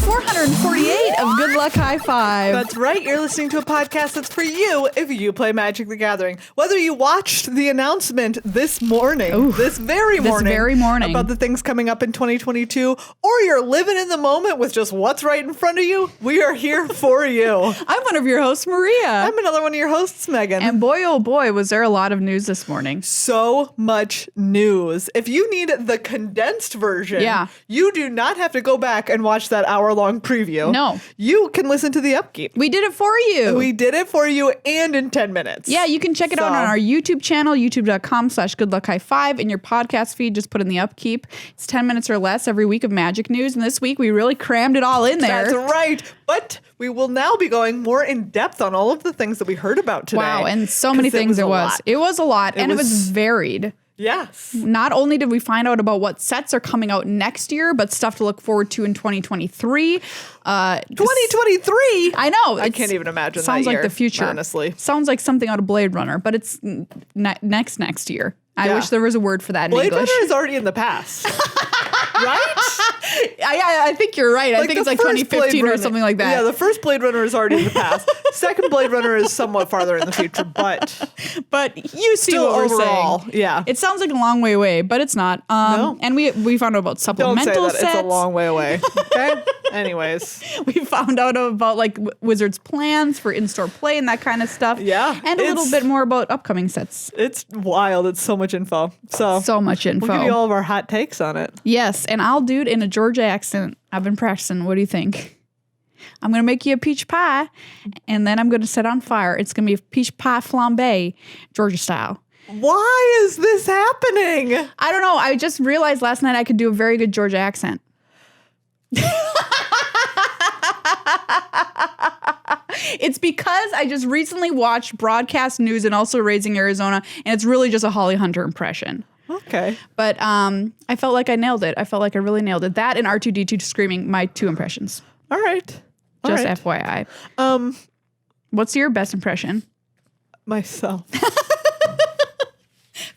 448 of Good Luck High Five. That's right. You're listening to a podcast that's for you if you play Magic the Gathering. Whether you watched the announcement this morning, this very morning, about the things coming up in 2022, or you're living in the moment with just what's right in front of you, we are here for you. I'm one of your hosts, Maria. I'm another one of your hosts, Megan. And boy, oh boy, was there a lot of news this morning. So much news. If you need the condensed version, you do not have to go back and watch that hour-long preview. No. You can listen to the upkeep. We did it for you. We did it for you and in 10 minutes. Yeah, you can check it out on our YouTube channel, youtube.com/goodluckhighfive. In your podcast feed, just put in the upkeep. It's 10 minutes or less every week of Magic news. And this week, we really crammed it all in there. That's right. But we will now be going more in depth on all of the things that we heard about today. Wow, and so many things it was. It was a lot, and it was varied. Yes. Not only did we find out about what sets are coming out next year, but stuff to look forward to in 2023. 2023? I know. I can't even imagine that sounds year, like the future. Honestly. Sounds like something out of Blade Runner, but it's next year. I wish there was a word for that in Blade English. Blade Runner is already in the past. Right? I think you're right. I think it's like 2015 or something like that. Yeah, the first Blade Runner is already in the past. Second Blade Runner is somewhat farther in the future, but you see what we're saying. Yeah. It sounds like a long way away, but it's not. No. And we found out about supplemental Don't say that. sets. It's a long way away. Okay? Anyways. We found out about like Wizards' plans for in-store play and that kind of stuff. Yeah. And a little bit more about upcoming sets. It's wild. It's so much info. So much info. We'll give you all of our hot takes on it. Yes, and I'll do it in a Georgia accent. I've been practicing. What do you think? I'm going to make you a peach pie, and then I'm going to set on fire. It's going to be a peach pie flambe, Georgia style. Why is this happening? I don't know. I just realized last night I could do a very good Georgia accent. It's because I just recently watched Broadcast News and also Raising Arizona, and it's really just a Holly Hunter impression. Okay. But I felt like I nailed it. I felt like I really nailed it. That and R2-D2 screaming, my two impressions. All right. Just FYI. What's your best impression? Myself.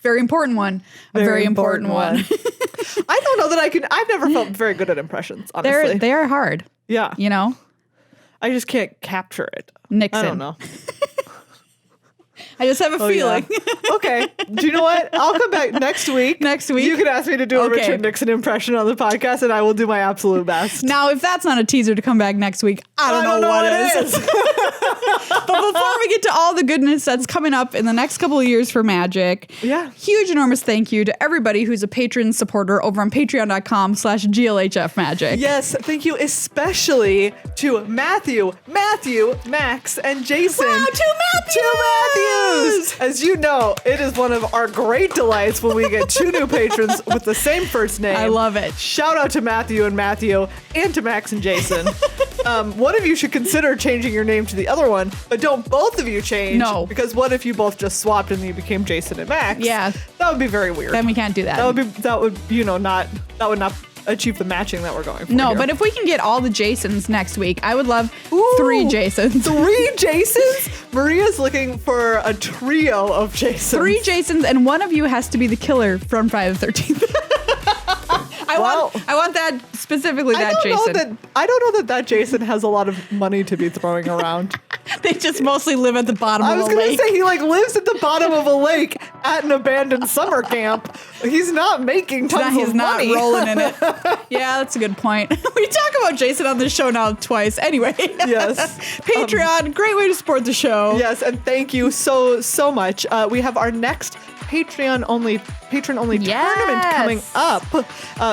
Very important one. A very important one. I don't know that I can. I've never felt very good at impressions, honestly. They are hard. Yeah. You know? I just can't capture it. Nixon. I don't know. I just have a feeling. Yeah. Okay. Do you know what? I'll come back next week. Next week? You can ask me to do a Richard Nixon impression on the podcast, and I will do my absolute best. Now, if that's not a teaser to come back next week, I don't know what is. But before we get to all the goodness that's coming up in the next couple of years for Magic, huge, enormous thank you to everybody who's a patron supporter over on patreon.com/GLHF Magic. Yes, thank you especially to Matthew, Max, and Jason. Wow, two Matthews! As you know, it is one of our great delights when we get two new patrons with the same first name. I love it. Shout out to Matthew and to Max and Jason. One of you should consider changing your name to the other one, but don't both of you change. No. Because what if you both just swapped and you became Jason and Max? Yeah. That would be very weird. Then we can't do that. That would not achieve the matching that we're going for. No, here. but if we can get all the Jasons next week, I would love 3 Jasons. 3 Jasons? Maria's looking for a trio of Jasons. 3 Jasons, and one of you has to be the killer from Friday the 13th. I want that specifically. Jason. I don't know that Jason has a lot of money to be throwing around. They just mostly live at the bottom of a lake. I was going to say he lives at the bottom of a lake at an abandoned summer camp. He's not making tons of money. He's not rolling in it. Yeah, that's a good point. We talk about Jason on this show now twice. Anyway. Yes. Patreon, great way to support the show. Yes, and thank you so much. We have our next patron only tournament coming up,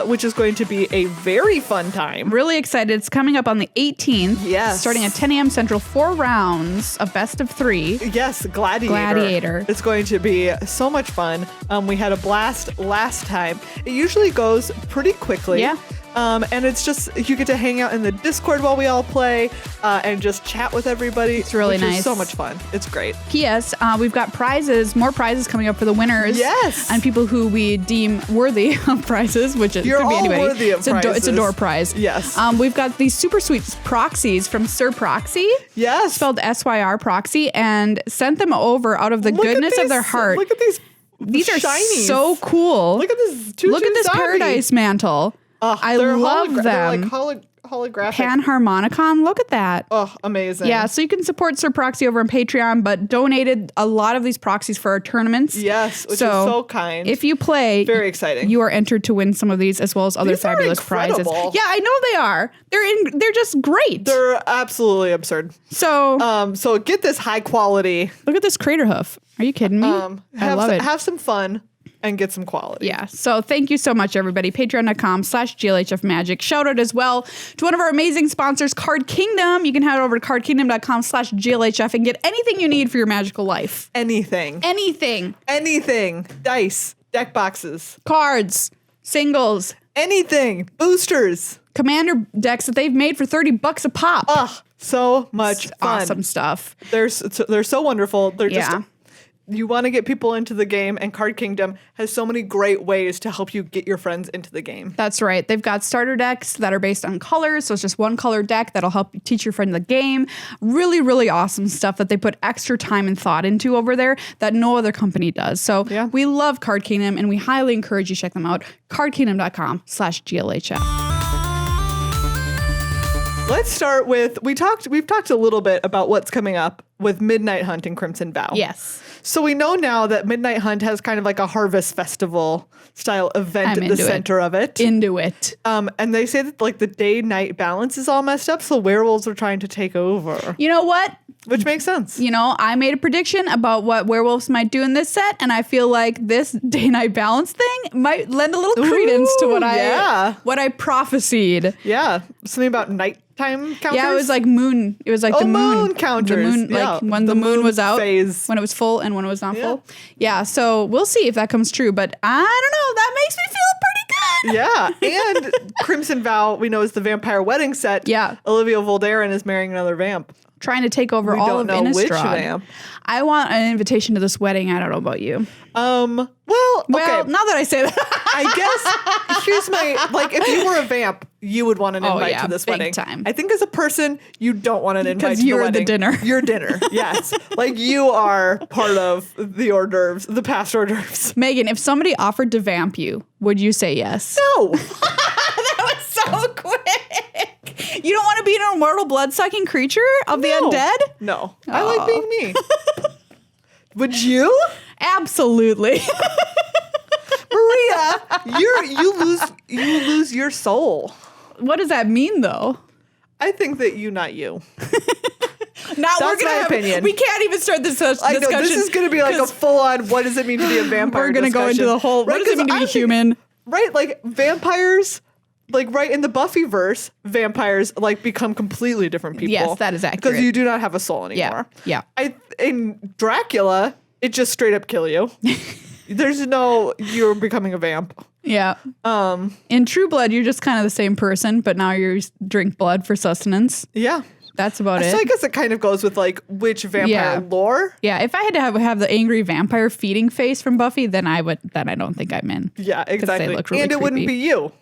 which is going to be a very fun time. Really excited. It's coming up on the 18th. Yes. Starting at 10 a.m. Central, 4 rounds of best of 3. Yes, Gladiator. It's going to be so much fun. We had a blast last time. It usually goes pretty quickly. Yeah. And it's just, you get to hang out in the Discord while we all play and just chat with everybody. It's really nice. It's so much fun. It's great. P.S. We've got more prizes coming up for the winners. Yes. And people who we deem worthy of prizes, which could be anybody. Worthy of prizes. It's a door prize. Yes. We've got these super sweet proxies from Sir Proxy. Yes. Spelled SYR Proxy, and sent them over out of the goodness of their heart. Look at these. These are shinies. So cool. Look at this. Look at this Paradise Mantle. I love them. They're like holographic. Panharmonicon. Look at that. Oh, amazing. Yeah, so you can support Sir Proxy over on Patreon, but donated a lot of these proxies for our tournaments. Yes, which is so kind. If you play, very exciting. You are entered to win some of these as well as other fabulous prizes. Yeah, I know they are. They're just great. They're absolutely absurd. So so get this high quality. Look at this crater hoof. Are you kidding me? I love it. Have some fun. And get some quality. Yeah. So thank you so much, everybody. Patreon.com/GLHF Magic. Shout out as well to one of our amazing sponsors, Card Kingdom. You can head over to cardkingdom.com/GLHF and get anything you need for your magical life. Anything. Dice, deck boxes, cards, singles, anything, boosters, commander decks that they've made for $30 a pop. Ugh, so much fun. Awesome stuff. They're so wonderful. They're just. You want to get people into the game, and Card Kingdom has so many great ways to help you get your friends into the game. That's right. They've got starter decks that are based on colors, so it's just one color deck that'll help you teach your friend the game. Really, really awesome stuff that they put extra time and thought into over there that no other company does. So we love Card Kingdom, and we highly encourage you to check them out. cardkingdom.com/GLHF. Let's start with, we've talked a little bit about what's coming up with Midnight Hunt and Crimson Vow. Yes. So we know now that Midnight Hunt has kind of like a harvest festival style event at the center of it. Into it. And they say that like the day-night balance is all messed up, so werewolves are trying to take over. You know what? Which makes sense. You know, I made a prediction about what werewolves might do in this set, and I feel like this day-night balance thing might lend a little credence to what I prophesied. Yeah. Something about nighttime counters? Yeah, it was like moon. It was like the moon counters. The moon, like when the moon was out, phase. when it was full and when it was not full. Yeah, so we'll see if that comes true, but I don't know. That makes me feel pretty good. Yeah, and Crimson Vow, we know, is the vampire wedding set. Yeah. Olivia Voldaren is marrying another vamp. Trying to take over all of Innistrad. Which vamp. I want an invitation to this wedding. I don't know about you. Well, now that I say that, I guess here's my, like, if you were a vamp, you would want an invite to this big wedding. Time. I think as a person, you don't want an invite to the wedding. Because you're the dinner. You're dinner, yes. Like, you are part of the hors d'oeuvres, the past hors d'oeuvres. Meghan, if somebody offered to vamp you, would you say yes? No. That was so quick. You don't want to be an immortal blood-sucking creature of the undead? No. I like being me. Would you? Absolutely. Maria, you lose your soul. What does that mean, though? I think that not you. Now That's my opinion. We can't even start this discussion. I know, this is going to be like a full-on, what does it mean to be a vampire? We're going to go into the whole, what does it mean to be human? Right, like vampires, like right in the Buffy verse, vampires like become completely different people. Yes, that is accurate. Because you do not have a soul anymore. Yeah. In Dracula, it just straight up kill you. There's no, you're becoming a vamp. Yeah. In True Blood, you're just kind of the same person, but now you drink blood for sustenance. Yeah. That's about it. So I guess it kind of goes with like which vampire lore. Yeah, if I had to have the angry vampire feeding face from Buffy, then I don't think I'm in. Yeah, exactly. They look really and it creepy. wouldn't be you.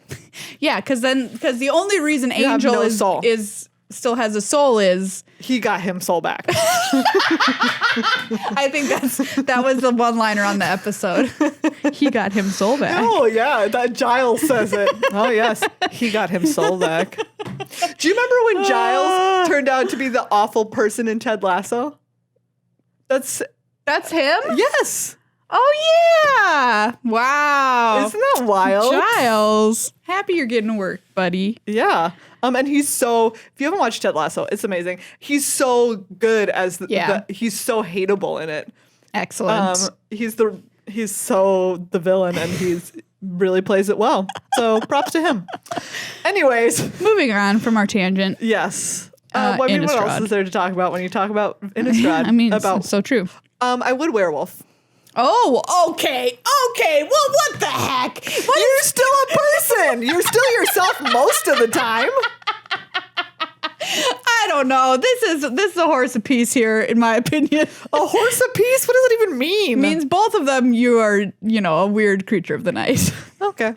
Yeah, because the only reason Angel is still has a soul is he got him soul back. I think that was the one-liner on the episode. He got him soul back. Oh yeah, that Giles says it. Oh yes, he got him soul back. Do you remember when Giles turned out to be the awful person in Ted Lasso? That's him? Yes. Oh yeah! Wow. Isn't that wild? Giles, happy you're getting work, buddy. Yeah. And he's so, if you haven't watched Ted Lasso, it's amazing. He's so good as he's so hateable in it. Excellent. He's so the villain, and he's really plays it well. So props to him. Anyways, moving on from our tangent. Yes. What else is there to talk about when you talk about Innistrad? I mean, it's so true. I would werewolf. Oh, okay. Well, what the heck? You're still a person. You're still yourself most of the time. I don't know. This is a horse apiece here, in my opinion. A horse apiece? What does that even mean? It means both of them you are, a weird creature of the night. Okay.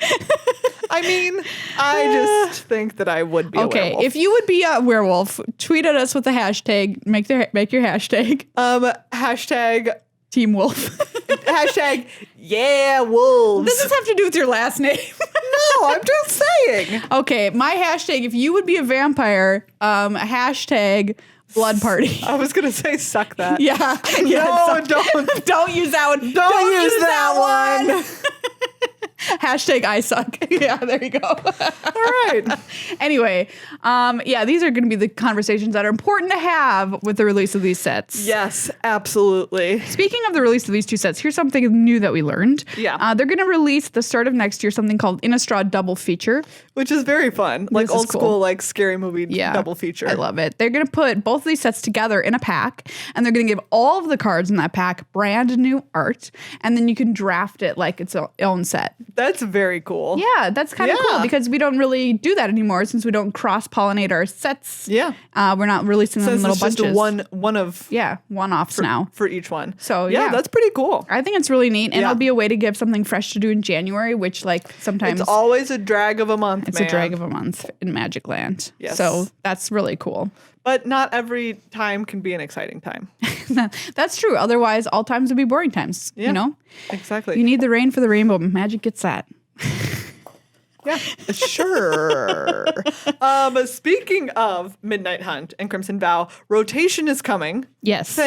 I mean, I just think that I would be a werewolf. Okay, if you would be a werewolf, tweet at us with the hashtag. Make your hashtag. Hashtag Team Wolf. Hashtag, yeah, wolves. Does this have to do with your last name? I'm just saying. Okay, my hashtag, if you would be a vampire, hashtag blood party. I was going to say suck that. Yeah. No, don't use that one. Don't use that one. Hashtag I suck. Yeah, there you go. All right. Anyway, these are going to be the conversations that are important to have with the release of these sets. Yes, absolutely. Speaking of the release of these two sets, here's something new that we learned. Yeah. They're going to release at the start of next year something called Innistrad Double Feature. Which is very fun. Like old school, like scary movie double feature. I love it. They're going to put both of these sets together in a pack, and they're going to give all of the cards in that pack brand new art, and then you can draft it like its own set. That's very cool. Yeah, that's kind of cool because we don't really do that anymore since we don't cross-pollinate our sets. Yeah. We're not releasing them in little bunches. Just one-offs now. For each one. So, yeah, that's pretty cool. I think it's really neat, and it'll be a way to give something fresh to do in January, which like sometimes... It's always a drag of a month, It's a drag of a month in Magic Land. Yes. So that's really cool. But not every time can be an exciting time. That's true. Otherwise, all times would be boring times, you know? Exactly. You need the rain for the rainbow. Magic gets that. Yeah, sure. Speaking of Midnight Hunt and Crimson Vow, rotation is coming. Yes.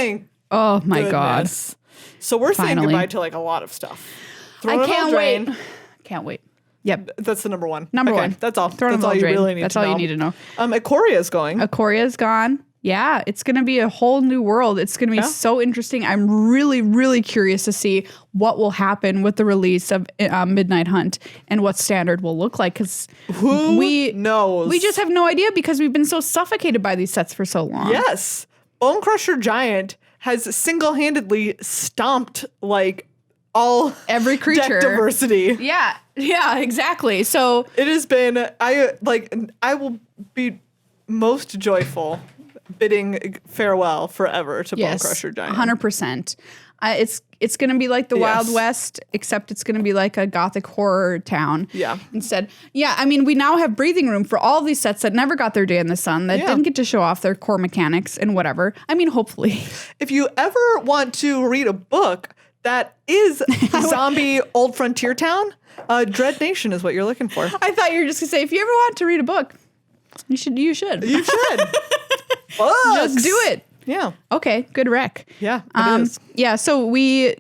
Oh my God. So we're saying goodbye to like a lot of stuff. I can't wait. Can't wait. Yep. That's the number one. Number one. That's all. That's all you really need to know. That's all you need to know. Ikoria's going. Ikoria's gone. Yeah, it's going to be a whole new world. It's going to be so interesting. I'm really, really curious to see what will happen with the release of Midnight Hunt and what standard will look like. Because who knows? We just have no idea because we've been so suffocated by these sets for so long. Yes. Bone Crusher Giant has single-handedly stomped like every creature deck diversity. Yeah, exactly. So it has been. I will be most joyful bidding farewell forever to Bone Crusher Giant. 100%. It's going to be like the Wild West, except it's going to be like a gothic horror town. Yeah. Instead. Yeah, I mean, we now have breathing room for all these sets that never got their day in the sun, that didn't get to show off their core mechanics and whatever. I mean, hopefully. If you ever want to read a book that is zombie old frontier town, Dread Nation is what you're looking for. I thought you were just going to say, if you ever want to read a book, you should. You should. Just do it. Yeah. Okay. Good rec. Yeah. It is. Yeah. So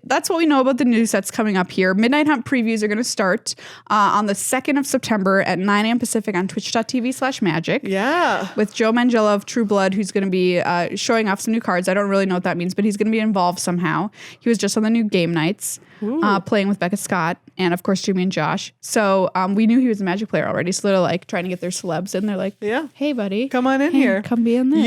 that's what we know about the new sets coming up here. Midnight Hunt previews are going to start on the 2nd of September at 9 a.m. Pacific on twitch.tv/magic. Yeah. With Joe Mangello of True Blood, who's going to be showing off some new cards. I don't really know what that means, but he's going to be involved somehow. He was just on the new Game Nights playing with Becca Scott and, of course, Jimmy and Josh. So we knew he was a Magic player already. So they're like trying to get their celebs in. They're like, hey, buddy. Come on in here. Come be in this.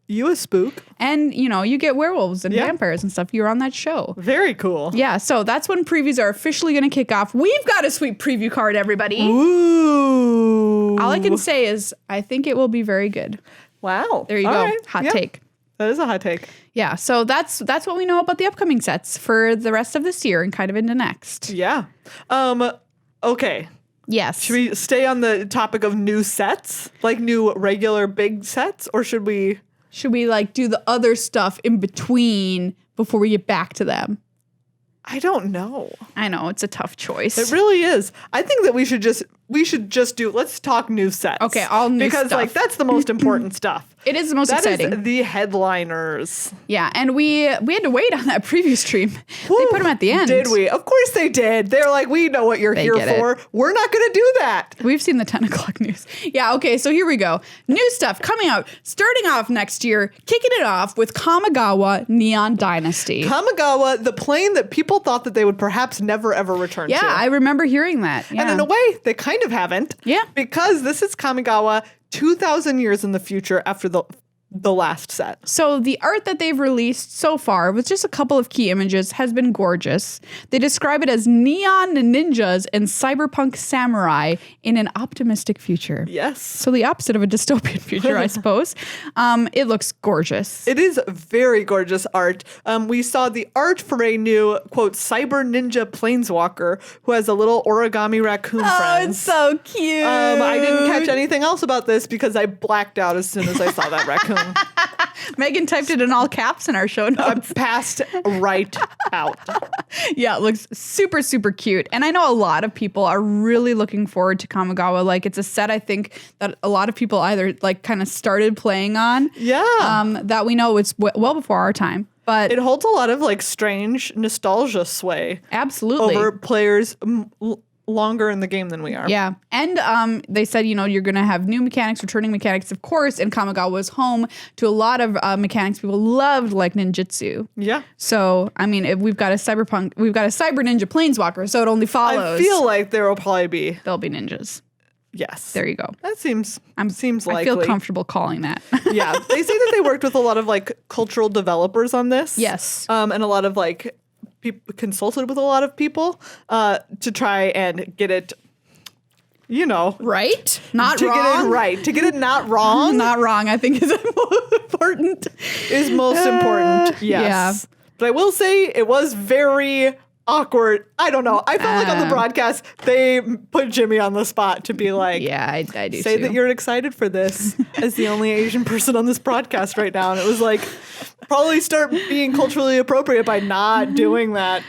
You a spook. And, you get werewolves and vampires and stuff. You're on that show. Very cool. Yeah, so that's when previews are officially going to kick off. We've got a sweet preview card, everybody. Ooh. All I can say is I think it will be very good. Wow. There you go. Right. Hot take. That is a hot take. Yeah, so that's what we know about the upcoming sets for the rest of this year and kind of into next. Yeah. Okay. Yes. Should we stay on the topic of new sets? Like new regular big sets? Or should we... Should we like do the other stuff in between before we get back to them? I don't know. I know, it's a tough choice. It really is. I think that we should just do, let's talk new sets. Okay, all new stuff. Because like that's the most important stuff. It is the most exciting. That is the headliners. Yeah, and we had to wait on that preview stream. They put them at the end. Did we? Of course they did. They're like, we know what you're here for. We're not going to do that. We've seen the 10 o'clock news. Yeah, okay, so here we go. New stuff coming out, starting off next year, kicking it off with Kamigawa Neon Dynasty. Kamigawa, the plane that people thought that they would perhaps never, ever return to. Yeah, I remember hearing that. Yeah. And in a way, they kind of haven't. Yeah. Because this is Kamigawa 2,000 years in the future after the last set. So the art that they've released so far, with just a couple of key images, has been gorgeous. They describe it as neon ninjas and cyberpunk samurai in an optimistic future. Yes. So the opposite of a dystopian future, I suppose. It looks gorgeous. It is very gorgeous art. We saw the art for a new, quote, cyber ninja planeswalker who has a little origami raccoon friend. Oh, it's so cute. I didn't catch anything else about this because I blacked out as soon as I saw that raccoon. amazing. Meghan typed it in all caps in our show notes. I passed right out. Yeah, it looks super, super cute. And I know a lot of people are really looking forward to Kamagawa. Like, it's a set I think that a lot of people either like kind of started playing on. Yeah. That we know it's well before our time. But it holds a lot of like strange nostalgia sway. Absolutely. Over players longer in the game than we are. Yeah. And they said, you know, you're going to have new mechanics, returning mechanics, of course. And Kamagawa was home to a lot of mechanics people loved, like ninjutsu. Yeah. So, I mean, if we've got a cyber ninja planeswalker, so it only follows. I feel like there'll be ninjas. Yes. There you go. That seems likely. I feel comfortable calling that. Yeah. They say that they worked with a lot of like cultural developers on this. Yes. And a lot of like people consulted with a lot of people to try and get it, you know. Right? Not to wrong. To get it right. To get it not wrong. Not wrong, I think is important. Is most important. Yes. Yeah. But I will say it was very awkward. I don't know. I felt like on the broadcast they put Jimmy on the spot to be like, yeah, I do say too. that you're excited for this as the only Asian person on this broadcast right now. And it was like, probably start being culturally appropriate by not doing that.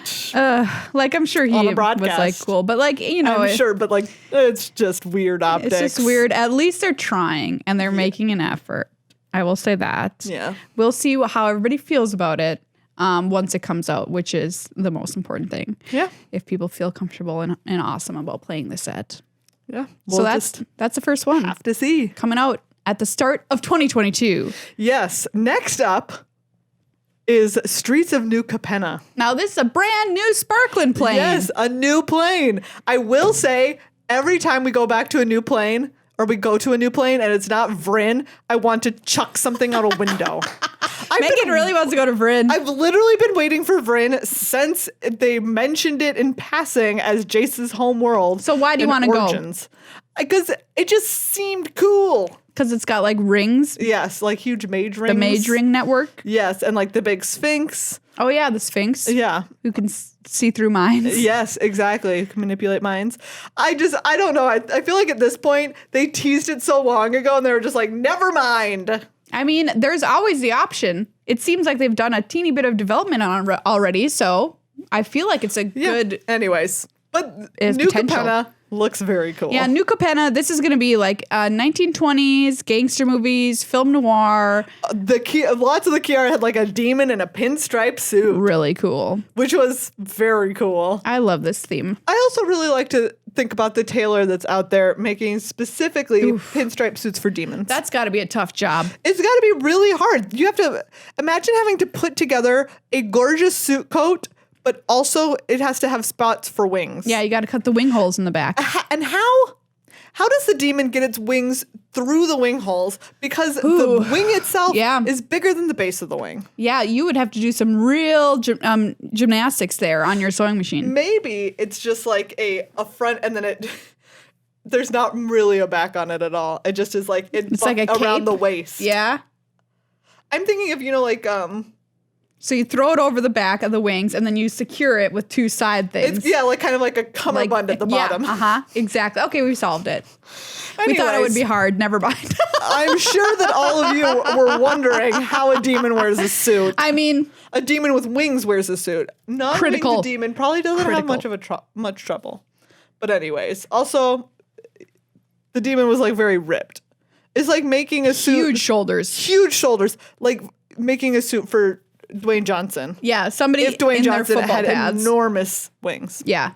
Like I'm sure he was like cool, but like, you know, I'm sure, but like it's just weird optics. It's just weird. At least they're trying and they're making an effort. I will say that. Yeah. We'll see how everybody feels about it. Once it comes out, which is the most important thing. Yeah. If people feel comfortable and awesome about playing the set. Yeah. So that's the first one. Have to see. Coming out at the start of 2022. Yes. Next up is Streets of New Capenna. Now this is a brand new sparkling plane. Yes, a new plane. I will say every time we go back to a new plane or we go to a new plane and it's not Vryn, I want to chuck something out a window. Megan really wants to go to Vryn. I've literally been waiting for Vryn since they mentioned it in passing as Jace's home world. So why do you want to go? Because it just seemed cool. Because it's got like rings? Yes, like huge mage rings. The mage ring network? Yes, and like the big Sphinx. Oh yeah, the Sphinx. Yeah. Who can see through minds. Yes, exactly. Can manipulate minds. I don't know. I feel like at this point, they teased it so long ago and they were just like, never mind. I mean, there's always the option. It seems like they've done a teeny bit of development on already, so I feel like it's a good... Anyways, but New Capenna looks very cool. Yeah, New Capenna, this is going to be like 1920s gangster movies, film noir. Lots of the key art had like a demon in a pinstripe suit. Really cool. Which was very cool. I love this theme. I also really like to think about the tailor that's out there making specifically pinstripe suits for demons. That's got to be a tough job. It's got to be really hard. You have to imagine having to put together a gorgeous suit coat, but also it has to have spots for wings. Yeah, you got to cut the wing holes in the back. And how does the demon get its wings through the wing holes? Because the wing itself is bigger than the base of the wing. Yeah, you would have to do some real gymnastics there on your sewing machine. Maybe it's just like a front and then there's not really a back on it at all. It just is like it's like a around cape? The waist. Yeah. I'm thinking of, like so you throw it over the back of the wings and then you secure it with two side things. It's, like kind of like a cummerbund at the bottom. Exactly. Okay, we solved it. Anyways, we thought it would be hard. Never mind. I'm sure that all of you were wondering how a demon wears a suit. I mean, a demon with wings wears a suit. Non-winged demon probably doesn't have much of much trouble. But anyways, also the demon was like very ripped. It's like making a suit. Huge shoulders. Like making a suit for Dwayne Johnson. Yeah, somebody if Dwayne in Johnson their had pads. Enormous wings. Yeah.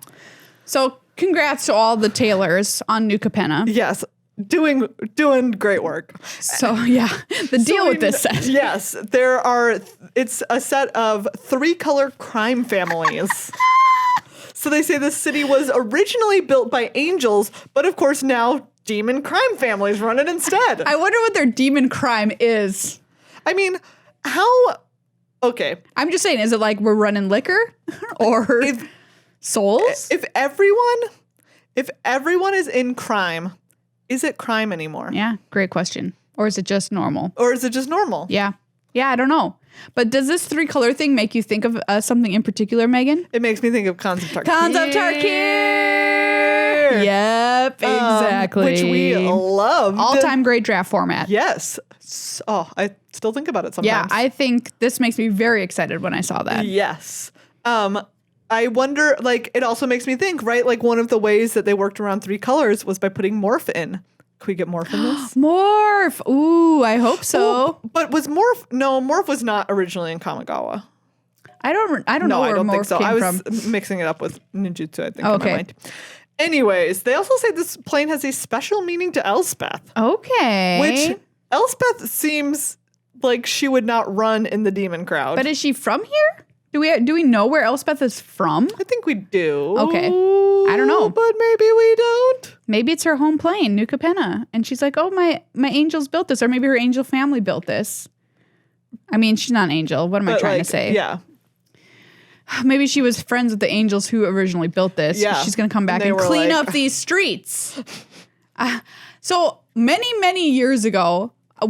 So congrats to all the tailors on New Capenna. Yes. Doing great work. So yeah, the deal with this set. Yes, it's a set of 3-color crime families. So they say the city was originally built by angels, but of course now demon crime families run it instead. I wonder what their demon crime is. I mean, how... Okay. I'm just saying, is it like we're running liquor or souls? If everyone is in crime, is it crime anymore? Yeah, great question. Or is it just normal? Yeah. Yeah, I don't know. But does this 3-color thing make you think of something in particular, Megan? It makes me think of Khans of Tarkir. Khans of Tarkir! there. Yep, exactly. Which we love. All-time great draft format. Yes. Oh, I still think about it sometimes. Yeah, I think this makes me very excited when I saw that. Yes. I wonder, like, it also makes me think, right? Like, one of the ways that they worked around 3 colors was by putting morph in. Can we get morph in this? Morph. Ooh, I hope so. Ooh, but was morph? No, morph was not originally in Kamigawa. I don't know where morph think so. came I was from. mixing it up with ninjutsu, I think. Okay. In my mind. Anyways, they also say this plane has a special meaning to Elspeth. Okay. Which Elspeth seems like she would not run in the demon crowd. But is she from here? Do we know where Elspeth is from? I think we do. Okay. I don't know. But maybe we don't. Maybe it's her home plane, New Capenna. And she's like, oh, my angels built this. Or maybe her angel family built this. I mean, she's not an angel. What am I trying to say? Yeah. Maybe she was friends with the angels who originally built this. Yeah. She's going to come back and clean up these streets. So many years ago, I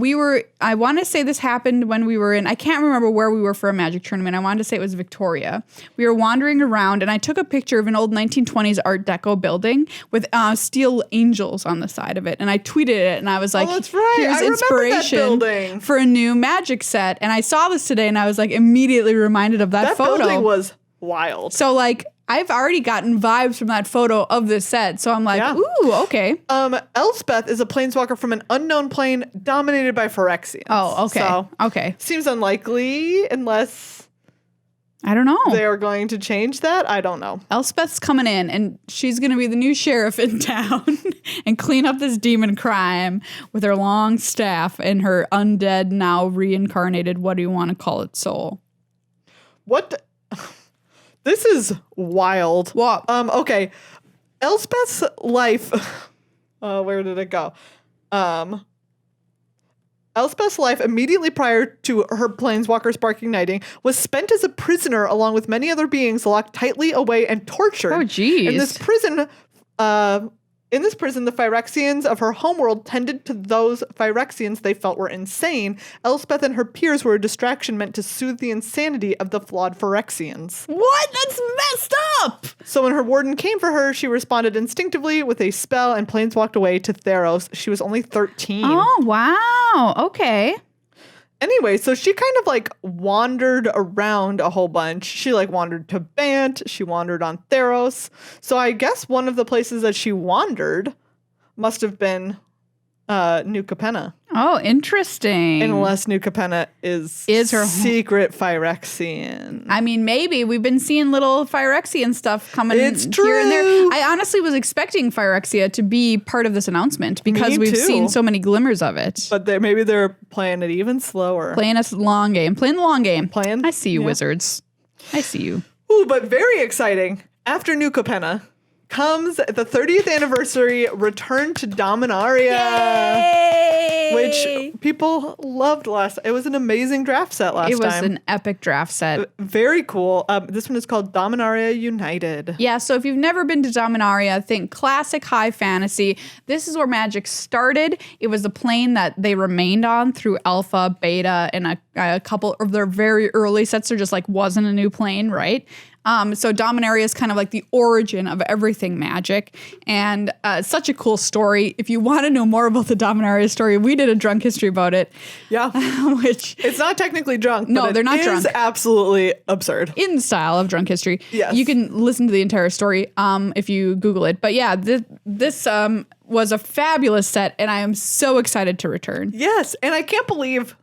want to say this happened when we were I can't remember where we were for a Magic tournament. I wanted to say it was Victoria. We were wandering around and I took a picture of an old 1920s Art Deco building with steel angels on the side of it. And I tweeted it and I was like, that's right. Here's inspiration for a new Magic set. And I saw this today and I was like immediately reminded of that photo. That building was wild. So like, I've already gotten vibes from that photo of this set. So I'm like, ooh, okay. Elspeth is a planeswalker from an unknown plane dominated by Phyrexians. Oh, okay. So, okay. Seems unlikely unless I don't know. They are going to change that. I don't know. Elspeth's coming in and she's going to be the new sheriff in town and clean up this demon crime with her long staff and her undead, now reincarnated, what do you want to call it, soul? What? This is wild. What? Okay. Elspeth's life. Where did it go? Elspeth's life immediately prior to her planeswalker spark igniting was spent as a prisoner along with many other beings locked tightly away and tortured. Oh, geez. In this prison, the Phyrexians of her homeworld tended to those Phyrexians they felt were insane. Elspeth and her peers were a distraction meant to soothe the insanity of the flawed Phyrexians. What? That's messed up! So when her warden came for her, she responded instinctively with a spell and planeswalked away to Theros. She was only 13. Oh, wow. Okay. Anyway, so she kind of like wandered around a whole bunch. She like wandered to Bant. She wandered on Theros. So I guess one of the places that she wandered must have been New Capenna. Oh, interesting. Unless New Capenna is her secret Phyrexian. I mean, maybe. We've been seeing little Phyrexian stuff coming here and there. I honestly was expecting Phyrexia to be part of this announcement because we've seen so many glimmers of it. But maybe they're playing it even slower. Playing us long game. Playing the long game. I see you, Wizards. I see you. Ooh, but very exciting. After New Capenna comes the 30th anniversary return to Dominaria. Yay! Which people loved it was an amazing draft set last time. It was an epic draft set. Very cool. This one is called Dominaria United. Yeah, so if you've never been to Dominaria, think classic high fantasy. This is where Magic started. It was a plane that they remained on through alpha, beta, and a couple of their very early sets. There just like wasn't a new plane, right? So Dominaria is kind of like the origin of everything Magic, and such a cool story. If you want to know more about the Dominaria story, we did a drunk history about it. Yeah, which it's not technically drunk. No, they're not drunk. It's absolutely absurd. In the style of drunk history. Yes, you can listen to the entire story if you Google it. But yeah, this was a fabulous set, and I am so excited to return. Yes, and I can't believe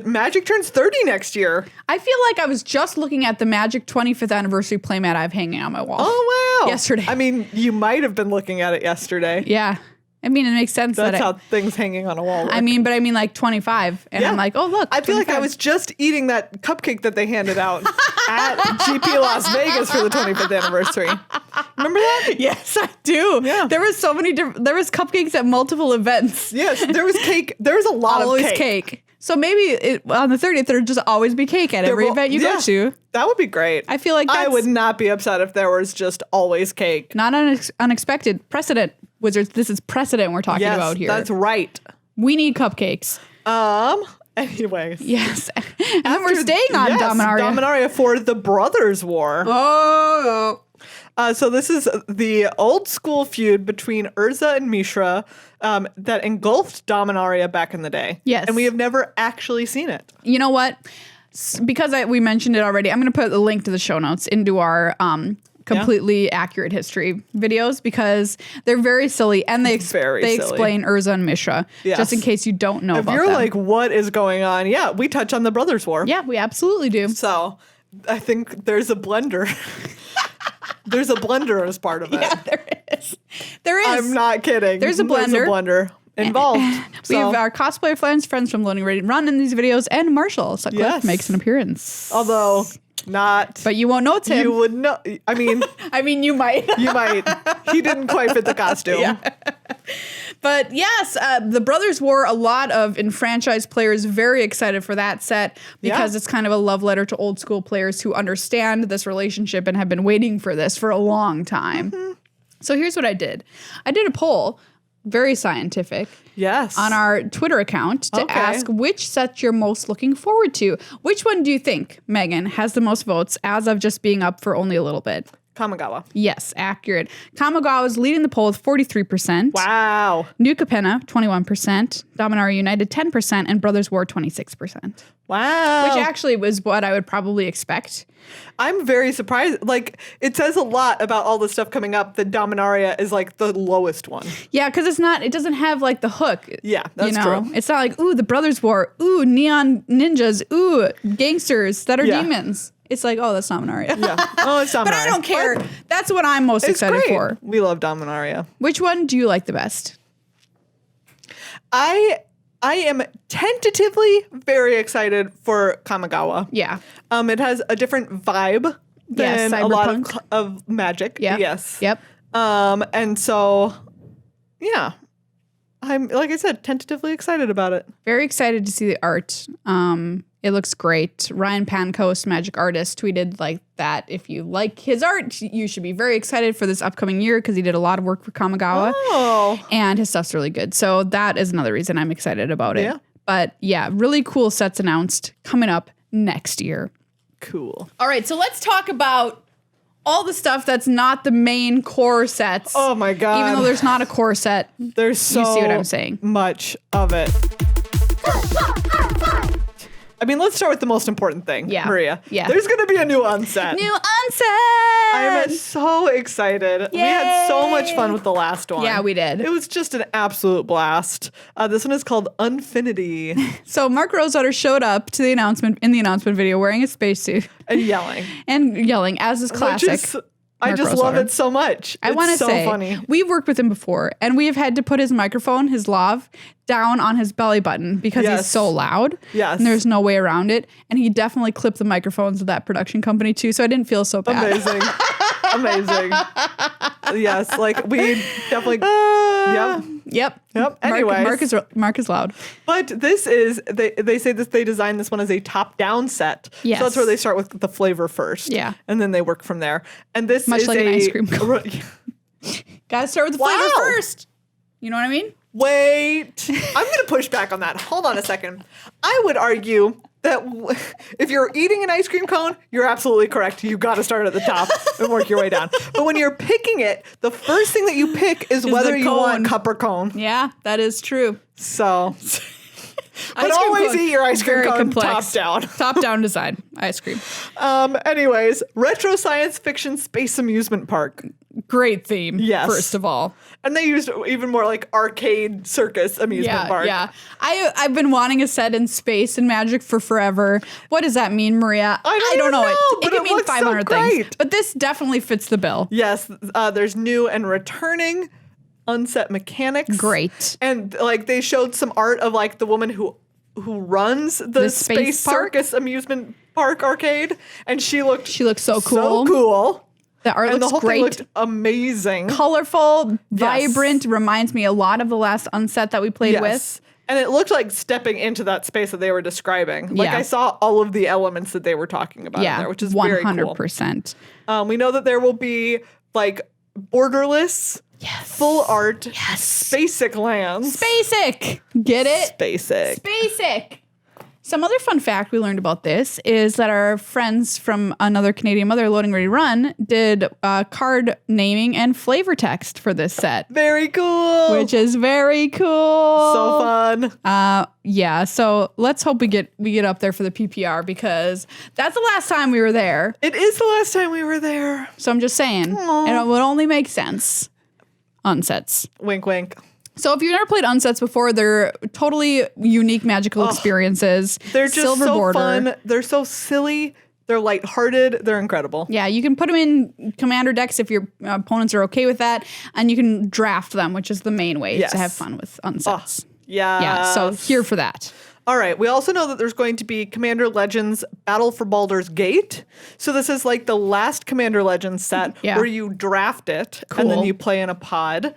Magic turns 30 next year. I feel like I was just looking at the Magic 25th anniversary playmat I have hanging on my wall. Oh, wow. Yesterday. I mean, you might have been looking at it yesterday. Yeah. I mean, it makes sense. That's how things hanging on a wall work. I mean, but I mean like 25. And I'm like, oh, look. I feel 25. Like I was just eating that cupcake that they handed out at GP Las Vegas for the 25th anniversary. Remember that? Yes, I do. Yeah. There was so many there was cupcakes at multiple events. Yes, there was cake. There was a lot of cake. Always cake. So maybe on the 30th, there'd just always be cake at every event you go to. That would be great. I feel like I would not be upset if there was just always cake. Not unexpected. Precedent, Wizards. This is precedent we're talking about here. That's right. We need cupcakes. Anyways. Yes. And then we're staying on Dominaria. Dominaria for the Brothers War. Oh. So this is the old school feud between Urza and Mishra that engulfed Dominaria back in the day. Yes. And we have never actually seen it. You know what? Because we mentioned it already, I'm going to put the link to the show notes into our completely accurate history videos because they're very silly and they explain Urza and Mishra just in case you don't know about them. If you're like, what is going on? Yeah, we touch on the Brothers War. Yeah, we absolutely do. So I think there's a blender. There's a blender as part of it. Yeah, there is. There is. I'm not kidding. There's a blender involved. We have our cosplayer friends from Loading Ready Run in these videos, and Marshall Sutcliffe makes an appearance. Although not. But you won't know it's him. You would know. I mean, you might. You might. He didn't quite fit the costume. Yeah. But yes, the Brothers War, a lot of enfranchised players very excited for that set because it's kind of a love letter to old school players who understand this relationship and have been waiting for this for a long time. Mm-hmm. So here's what I did. I did a poll, very scientific. Yes. On our Twitter account to ask which set you're most looking forward to. Which one do you think, Megan, has the most votes as of just being up for only a little bit? Kamigawa. Yes, accurate. Kamagawa is leading the poll with 43%. Wow. New Capenna, 21%. Dominaria United, 10%. And Brothers War, 26%. Wow. Which actually was what I would probably expect. I'm very surprised. Like, it says a lot about all the stuff coming up that Dominaria is like the lowest one. Yeah, because it doesn't have like the hook. Yeah, that's true. It's not like, ooh, the Brothers War. Ooh, neon ninjas. Ooh, gangsters that are demons. It's like, oh, that's Dominaria. Yeah. Oh, it's Dominaria. But I don't care. That's what I'm most excited for. We love Dominaria. Which one do you like the best? I am tentatively very excited for Kamagawa. Yeah. It has a different vibe than a lot of Magic. Yeah. Yes. Yep. And so, yeah. I'm, like I said, tentatively excited about it. Very excited to see the art. It looks great. Ryan Pancoast, Magic Artist, tweeted like that. If you like his art, you should be very excited for this upcoming year because he did a lot of work for Kamagawa. Oh. And his stuff's really good. So that is another reason I'm excited about it. Yeah. But yeah, really cool sets announced coming up next year. Cool. All right, so let's talk about all the stuff that's not the main core sets. Oh my God. Even though there's not a core set. There's so you see what I'm saying. Much of it. I mean, let's start with the most important thing, Maria. Yeah. There's going to be a new unset. New unset! I am so excited. Yay! We had so much fun with the last one. Yeah, we did. It was just an absolute blast. This one is called Unfinity. So Mark Rosewater showed up to the announcement video wearing a spacesuit. And yelling. As is classic. I just love it so much. I want to say, funny. We've worked with him before, and we have had to put his microphone, his lav, down on his belly button because he's so loud. Yes. And there's no way around it. And he definitely clipped the microphones of that production company too, so I didn't feel so bad. Amazing. Amazing. Yes, like we definitely. Yep. Anyways, Mark is loud. But this is they say this they designed this one as a top-down set. Yes. So that's where they start with the flavor first. Yeah. And then they work from there. And this much is like an ice cream cone. Gotta start with the flavor first. You know what I mean? Wait. I'm gonna push back on that. Hold on a second. I would argue that if you're eating an ice cream cone, you're absolutely correct. You got to start at the top and work your way down. But when you're picking it, the first thing that you pick is whether you want cup or cone. Yeah, that is true. So, but always eat your ice cream cone top down. Top down design ice cream. Anyways, retro science fiction space amusement park. Great theme. Yes. First of all. And they used even more like arcade circus amusement park. Yeah. I've been wanting a set in space and Magic for forever. What does that mean, Maria? I don't know. It can mean 500 things. But this definitely fits the bill. Yes. There's new and returning unset mechanics. Great. And like they showed some art of like the woman who runs the space circus amusement park arcade. And she looked so cool. The art looks the whole great. Thing looked amazing. Colorful, vibrant, reminds me a lot of the last unset that we played with. And it looked like stepping into that space that they were describing. Like I saw all of the elements that they were talking about in there, which is 100%. Very cool. 100%. We know that there will be like borderless, full art, Spacek lands. Spacek! Get it? Spacek. Spacek! Some other fun fact we learned about this is that our friends from Another Canadian Mother, Loading Ready Run, did card naming and flavor text for this set. Very cool. Which is very cool. So fun. Yeah, so let's hope we get up there for the PPR because that's the last time we were there. It is the last time we were there. So I'm just saying, and it would only make sense. Unsets. Wink, wink. So if you've never played Unsets before, they're totally unique magical experiences. They're just Silver so border. fun. They're so silly. They're lighthearted. They're incredible. Yeah, you can put them in commander decks if your opponents are okay with that, and you can draft them, which is the main way to have fun with Unsets. Yeah, so here for that. All right. We also know that there's going to be Commander Legends Battle for Baldur's Gate. So this is like the last Commander Legends set where you draft it and then you play in a pod.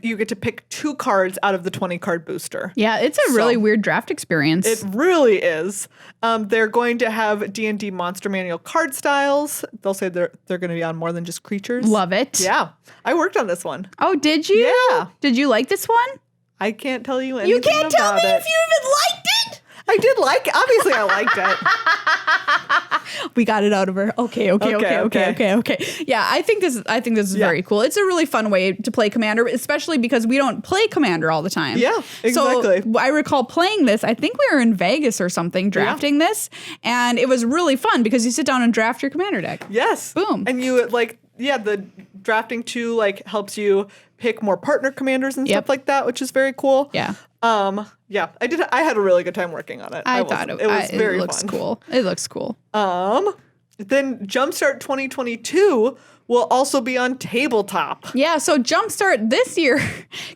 You get to pick 2 cards out of the 20 card booster. Yeah, it's a really weird draft experience. It really is. They're going to have D&D Monster Manual card styles. They'll say they're going to be on more than just creatures. Love it. Yeah. I worked on this one. Oh, did you? Yeah. Did you like this one? I can't tell you anything about it. You can't tell me if you even liked it? I did like it. Obviously, I liked it. We got it out of her. Okay. Yeah, I think this is very cool. It's a really fun way to play Commander, especially because we don't play Commander all the time. Yeah, exactly. So I recall playing this. I think we were in Vegas or something drafting this, and it was really fun because you sit down and draft your Commander deck. Yes. Boom. And you the drafting too helps you pick more partner commanders and stuff like that, which is very cool. Yeah. Yeah, I did. I had a really good time working on it. I thought it was very fun. Cool. It looks cool. Then Jumpstart 2022 will also be on tabletop. Yeah, so Jumpstart this year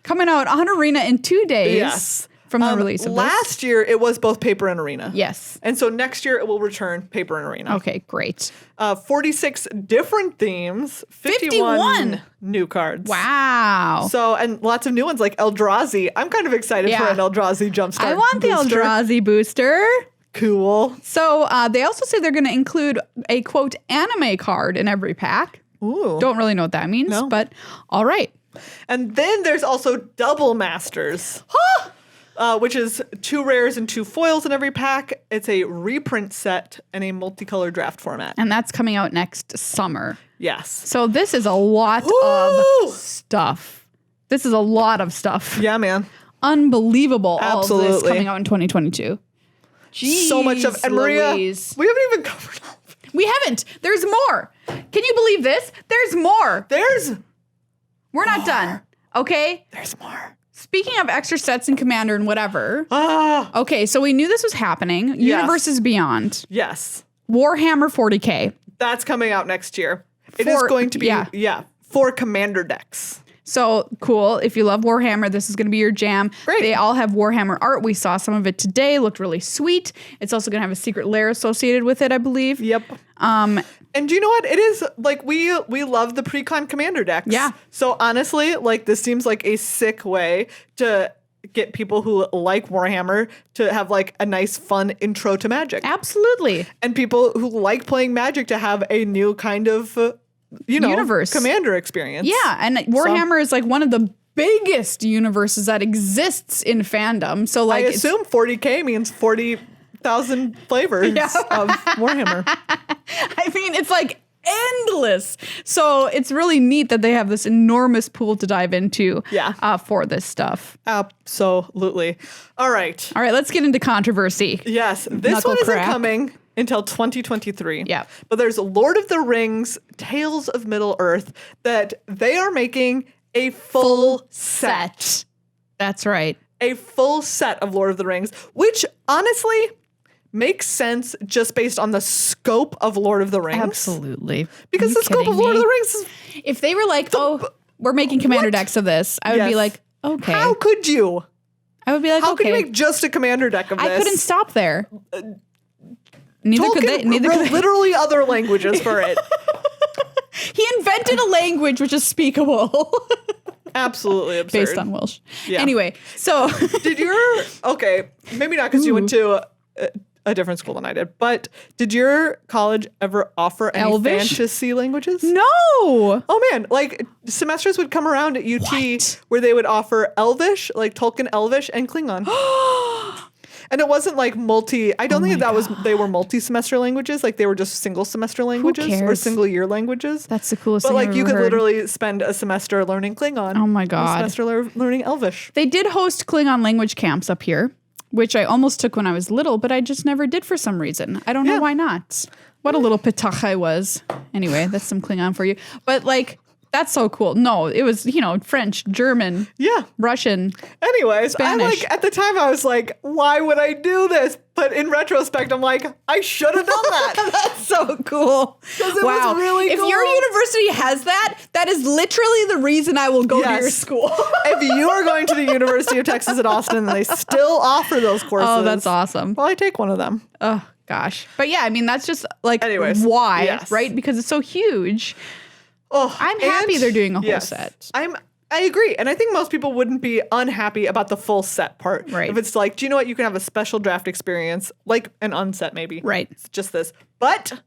coming out on Arena in 2 days. Yes. From the release of last year, it was both paper and arena. Yes. And so next year, it will return paper and arena. Okay, great. 46 different themes, 51 new cards. Wow. So, and lots of new ones like Eldrazi. I'm kind of excited for an Eldrazi Jumpstart I want the Eldrazi booster. Cool. So they also say they're going to include a, quote, anime card in every pack. Ooh. Don't really know what that means, but all right. And then there's also Double Masters. Which is 2 rares and 2 foils in every pack. It's a reprint set and a multicolor draft format. And that's coming out next summer. Yes. So this is a lot of stuff. This is a lot of stuff. Yeah, man. Unbelievable. Absolutely. All of this coming out in 2022. Jeez, so much of it. And Maria, Louise. We haven't even covered all of it. We haven't. There's more. Can you believe this? There's more. We're not done. Okay? There's more. Speaking of extra sets and Commander and whatever. Okay, so we knew this was happening. Yes. Universes Beyond. Yes. Warhammer 40K. That's coming out next year. It is going to be, for Commander decks. So cool. If you love Warhammer, this is going to be your jam. Great. They all have Warhammer art. We saw some of it today. Looked really sweet. It's also going to have a secret lair associated with it, I believe. Yep. And do you know what? It is we love the pre-con Commander decks. Yeah. So honestly, this seems like a sick way to get people who like Warhammer to have a nice fun intro to Magic. Absolutely. And people who like playing Magic to have a new kind of universe Commander experience. Yeah, and Warhammer is one of the biggest universes that exists in fandom. So I assume 40K means 40,000 flavors of Warhammer. I mean, it's endless. So it's really neat that they have this enormous pool to dive into for this stuff. Absolutely. All right, let's get into controversy. Yes, this one isn't coming until 2023. Yeah. But there's Lord of the Rings, Tales of Middle-earth, that they are making a full set. That's right. A full set of Lord of the Rings, which honestly makes sense just based on the scope of Lord of the Rings. Absolutely. Because the scope of Lord of the Rings is... If they were we're making Commander decks of this, I would be like, okay. How could you? I would be like, how could you make just a Commander deck of this? I couldn't stop there. Neither could they. Literally other languages for it. He invented a language which is speakable. Absolutely absurd. Based on Welsh. Yeah. Anyway, so. Maybe not because you went to a different school than I did, but did your college ever offer any Elvish? fantasy languages? No. Oh man, semesters would come around at UT where they would offer Elvish, Tolkien Elvish and Klingon. And it wasn't like I don't think they were multi-semester languagues. Like they were just single semester languages or single year languages. That's the coolest thing But like I've you ever could heard. literally spend a semester learning Klingon. Oh my God. A semester learning Elvish. They did host Klingon language camps up here, which I almost took when I was little, but I just never did for some reason. I don't know why not. What a little pitach I was. Anyway, that's some Klingon for you. But like, that's so cool. No, it was, French, German, Russian. Anyways, Spanish. at the time I was like, why would I do this? But in retrospect, I'm like, I should have done that. That's so cool. Because it was really if cool. your university has that is literally the reason I will go to your school. If you are going to the University of Texas at Austin and they still offer those courses. Oh, that's awesome. Probably take one of them. Oh, gosh. But yeah, I mean, that's just like why, right? Because it's so huge. Oh, I'm happy they're doing a whole set. I agree. And I think most people wouldn't be unhappy about the full set part. Right. If it's like, do you know what? You can have a special draft experience, like an unset maybe. Right. It's just this. But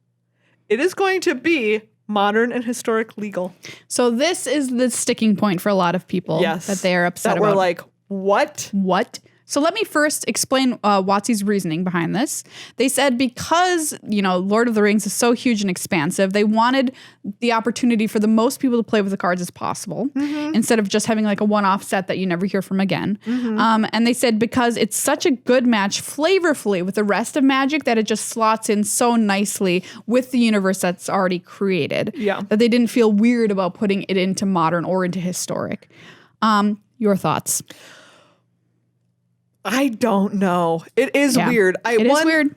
it is going to be modern and historic legal. So this is the sticking point for a lot of people that they are upset about. We're like, what? What? So let me first explain WotC's reasoning behind this. They said because, Lord of the Rings is so huge and expansive, they wanted the opportunity for the most people to play with the cards as possible instead of just having like a one-off set that you never hear from again. And they said because it's such a good match flavorfully with the rest of Magic that it just slots in so nicely with the universe that's already created that they didn't feel weird about putting it into modern or into historic. Your thoughts? I don't know. It is weird. It is weird.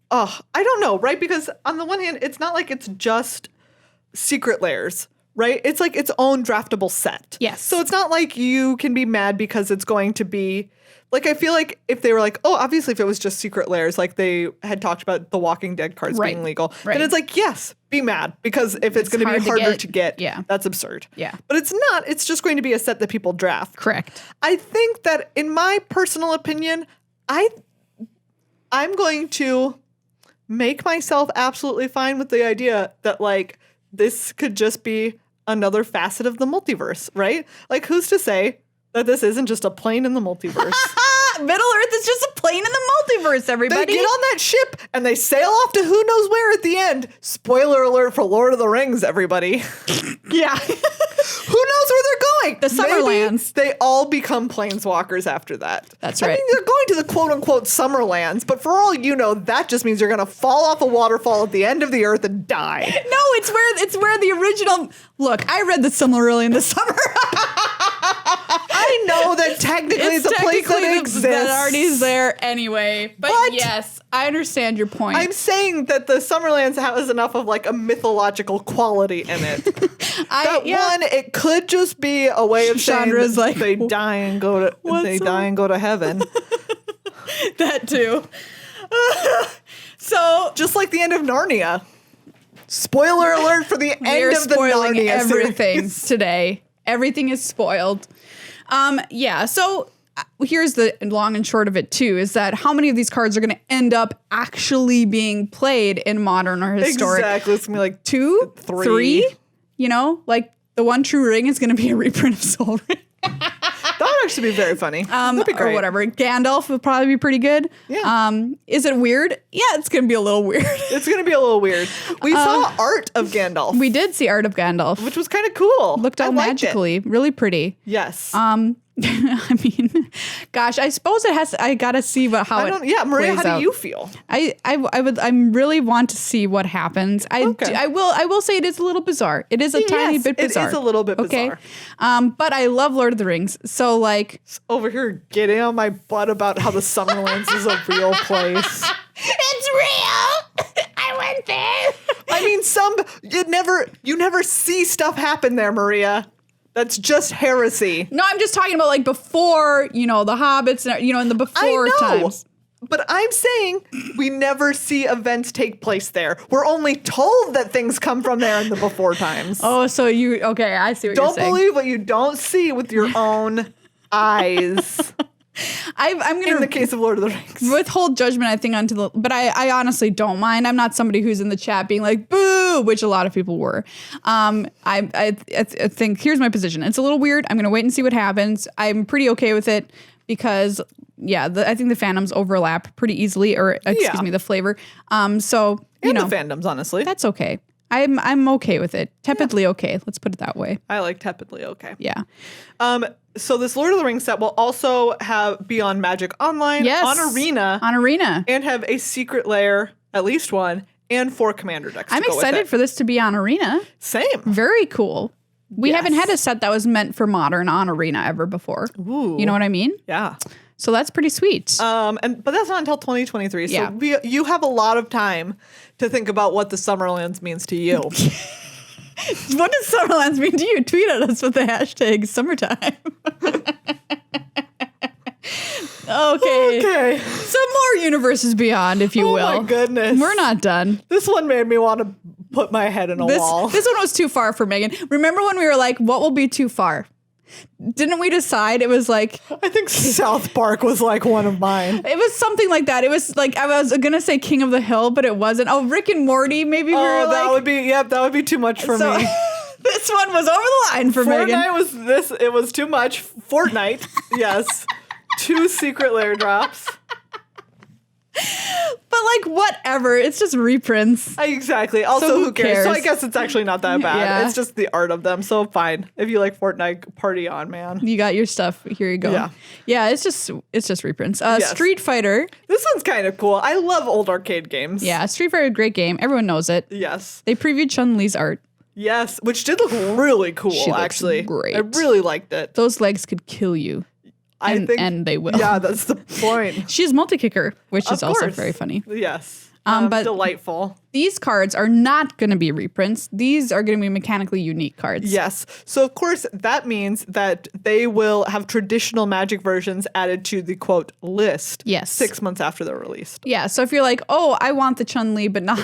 Oh, I don't know, right? Because on the one hand, it's not like it's just secret layers, right? It's like its own draftable set. Yes. So it's not like you can be mad because it's going to be like, I feel like if they were like, oh, obviously if it was just secret layers, like they had talked about the Walking Dead cards being legal, then it's like, yes, be mad because if it's going to be harder to get, that's absurd. Yeah. But it's not. It's just going to be a set that people draft. Correct. I think that in my personal opinion, I'm going to make myself absolutely fine with the idea that like this could just be another facet of the multiverse, right? Like who's to say that this isn't just a plane in the multiverse? Middle Earth is just a plane in the multiverse, everybody. They get on that ship and they sail off to who knows where at the end. Spoiler alert for Lord of the Rings, everybody. Yeah. Who knows where they're going? The Summerlands. Maybe they all become planeswalkers after that. That's right. I mean, they're going to the quote-unquote Summerlands, but for all you know, that just means you're going to fall off a waterfall at the end of the earth and die. No, it's where the original... Look, I read the Silmarillion this summer. I know that technically it's a place that exists. That already is there anyway. But yes, I understand your point. I'm saying that the Summerlands has enough of like a mythological quality in it. One, it could just be a way of Chandra's saying like, they die and go to heaven. That too. So just like the end of Narnia. Spoiler alert for the end of the Narnia everything series. Today. Everything is spoiled. So here's the long and short of it too, is that how many of these cards are going to end up actually being played in modern or historic? Exactly. It's going to be like 2, 3. Like the One True Ring is going to be a reprint of Soul Ring. That would actually be very funny. That'd be great. Or whatever. Gandalf would probably be pretty good. Yeah. Is it weird? Yeah, it's going to be a little weird. It's going to be a little weird. We saw art of Gandalf. We did see art of Gandalf. Which was kind of cool. Looked all magically. Really pretty. Yes. I mean, gosh, I suppose it has. I gotta see how it. Yeah, Maria, plays how out. do you feel? I really want to see what happens. I will say it is a little bizarre. It is a tiny bit bizarre. It is a little bit bizarre. But I love Lord of the Rings. So like over here getting on my butt about how the Summerlands is a real place. It's real. I went there. I mean, you never see stuff happen there, Maria. That's just heresy. No, I'm just talking about like before, the Hobbits, in the before times. But I'm saying we never see events take place there. We're only told that things come from there in the before times. Oh, so okay, I see what you're saying. Don't believe what you don't see with your own eyes. I'm gonna, in the case of Lord of the Rings, withhold judgment, I think, but I honestly don't mind. I'm not somebody who's in the chat being like, boo, which a lot of people were. I think here's my position. It's a little weird. I'm going to wait and see what happens. I'm pretty okay with it. because I think the fandoms overlap pretty easily, or excuse me, the flavor. So the fandoms, honestly, that's okay. I'm okay with it. Tepidly okay. Let's put it that way. I like tepidly okay. Yeah. So this Lord of the Rings set will also be on Magic Online, on Arena, and have a secret lair, at least one, and 4 commander decks. I'm excited for this to be on Arena. Same. Very cool. We haven't had a set that was meant for Modern on Arena ever before. Ooh. You know what I mean? Yeah. So that's pretty sweet. But that's not until 2023. So you have a lot of time to think about what the Summerlands means to you. What does Summerlands mean to you? Tweet at us with the hashtag summertime. Okay. Some more Universes Beyond, if you will. Oh my goodness. We're not done. This one made me want to put my head in a wall. This one was too far for Megan. Remember when we were like, what will be too far? Didn't we decide it was like... I think South Park was like one of mine. It was something like that. It was like, I was going to say King of the Hill, but it wasn't. Oh, Rick and Morty, maybe we were like... that would be too much for me. This one was over the line for Megan. It was too much. Fortnite, yes. 2 secret lair drops. But like, whatever. It's just reprints. Exactly. Also, so who cares? So I guess it's actually not that bad. Yeah. It's just the art of them. So fine. If you like Fortnite, party on, man. You got your stuff. Here you go. Yeah, it's just reprints. Street Fighter. This one's kind of cool. I love old arcade games. Yeah, Street Fighter, great game. Everyone knows it. Yes. They previewed Chun-Li's art. Yes, which did look really cool, she actually. Looks great. I really liked it. Those legs could kill you. And they will. Yeah, that's the point. She's multi-kicker, which is also very funny. Yes. But delightful. These cards are not going to be reprints. These are going to be mechanically unique cards. Yes. So, of course, that means that they will have traditional Magic versions added to the, quote, list 6 months after they're released. Yeah. So if you're like, oh, I want the Chun-Li, but not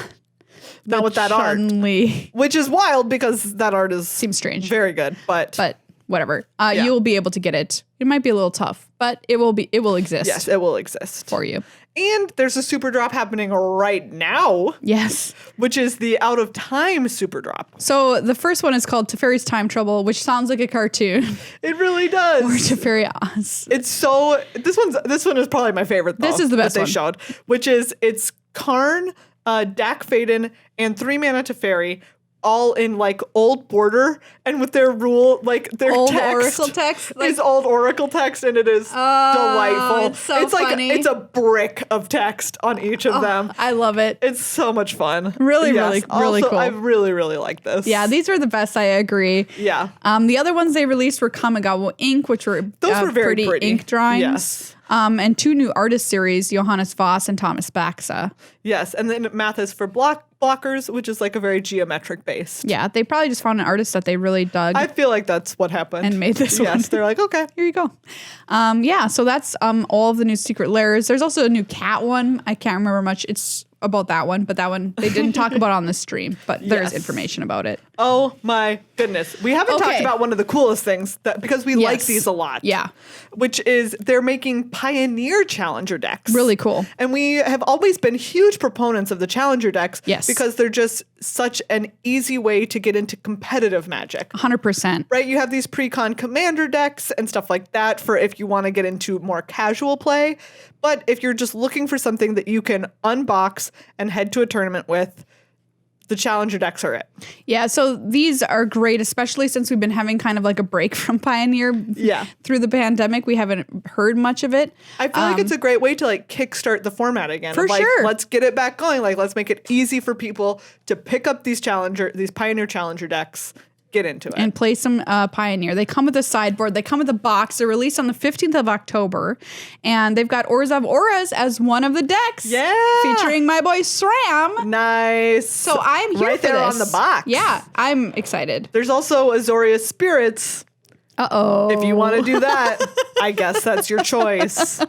with that art. Chun-Li. Which is wild because that art seems strange. Very good. But whatever. You'll be able to get it. It might be a little tough, but it will exist. Yes, it will exist for you. And there's a super drop happening right now. Yes. Which is the Out of Time super drop. So the first one is called Teferi's Time Trouble, which sounds like a cartoon. It really does. Or Teferi Oz. It's so this one is probably my favorite though. This is the best that one. They showed, which is it's Karn, Dak Faden, and 3 mana Teferi, all in like old border, and with their their old text Oracle text is old Oracle text, and it is delightful. It's so funny. It's a brick of text on each of them. I love it. It's so much fun. Really cool. I really like this. Yeah, these are the best. I agree. Yeah. The other ones they released were Kamagawa Ink, which were those were very pretty ink drawings. Yes. And 2 new artist series, Johannes Voss and Thomas Baxa. Yes, and then Math is for blockers, which is like a very geometric based. Yeah, they probably just found an artist that they really dug. I feel like that's what happened. And made this one. Yes, they're like, okay. Here you go. So that's all of the new secret lairs. There's also a new cat one. I can't remember much. It's about that one, but that one they didn't talk about on the stream, but there's information about it. Oh my goodness. We haven't talked about one of the coolest things because we like these a lot. Yeah. Which is they're making Pioneer Challenger decks. Really cool. And we have always been huge proponents of the Challenger decks because they're just such an easy way to get into competitive Magic. 100%. Right? You have these pre-con commander decks and stuff like that for if you want to get into more casual play. But if you're just looking for something that you can unbox and head to a tournament with, the Challenger decks are it. Yeah, so these are great, especially since we've been having kind of like a break from Pioneer through the pandemic. We haven't heard much of it. I feel like it's a great way to like kickstart the format again. For sure. Let's get it back going. Like, let's make it easy for people to pick up these Pioneer Challenger decks. Get into it. And play some Pioneer. They come with a sideboard. They come with a box. They're released on the 15th of October. And they've got Orzhov Auras as one of the decks. Yeah. Featuring my boy SRAM. Nice. So I'm here right for there this. on the box. Yeah, I'm excited. There's also Azoria Spirits. Uh-oh. If you want to do that, I guess that's your choice.